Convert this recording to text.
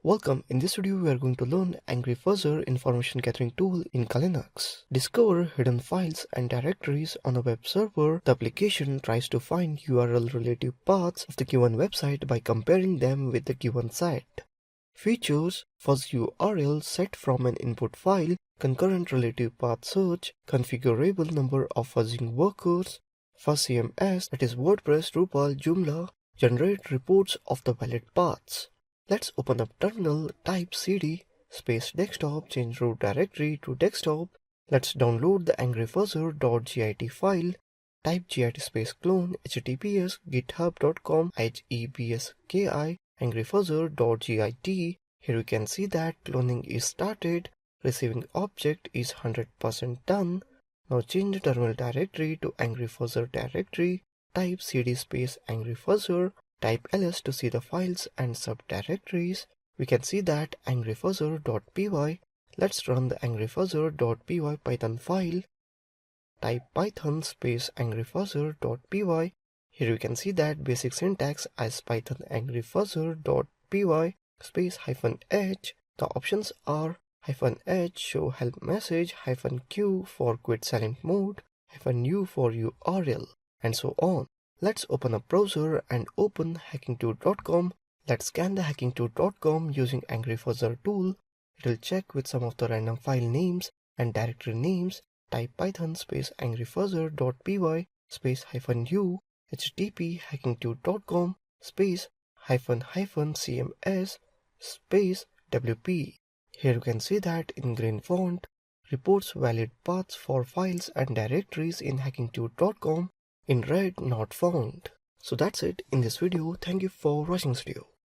Welcome, in this video we are going to learn AngryFuzzer information gathering tool in Linux. Discover hidden files and directories on a web server. The application tries to find URL relative paths of the given website by comparing them with the given site. Features: fuzz URL set from an input file, concurrent relative path search, configurable number of fuzzing workers, fuzz CMS, that is WordPress, Drupal, Joomla, generate reports of the valid paths. Let's open up terminal, type cd space desktop, change root directory to desktop. Let's download the angryfuzzer.git file. Type git space clone https github.com/hebski angryfuzzer.git. Here we can see that cloning is started. Receiving object is 100% done. Now change the terminal directory to angryfuzzer directory. Type cd space angryfuzzer. Type ls to see the files and subdirectories. We can see that angryfuzzer.py. Let's run the angryfuzzer.py Python file. Type python space angryfuzzer.py. Here we can see that basic syntax as Python angryfuzzer.py space -h. The options are -h show help message, -q for quit silent mode, -u for URL, and so on. Let's open a browser and open hacking2.com. Let's scan the hacking2.com using AngryFuzzer tool. It will check with some of the random file names and directory names. Type python space angryfuzzer.py space -u http hacking2.com space --cms space wp. Here you can see that in green font reports valid paths for files and directories in hacking2.com. In red, not found. So that's it in this video. Thank you for watching this video.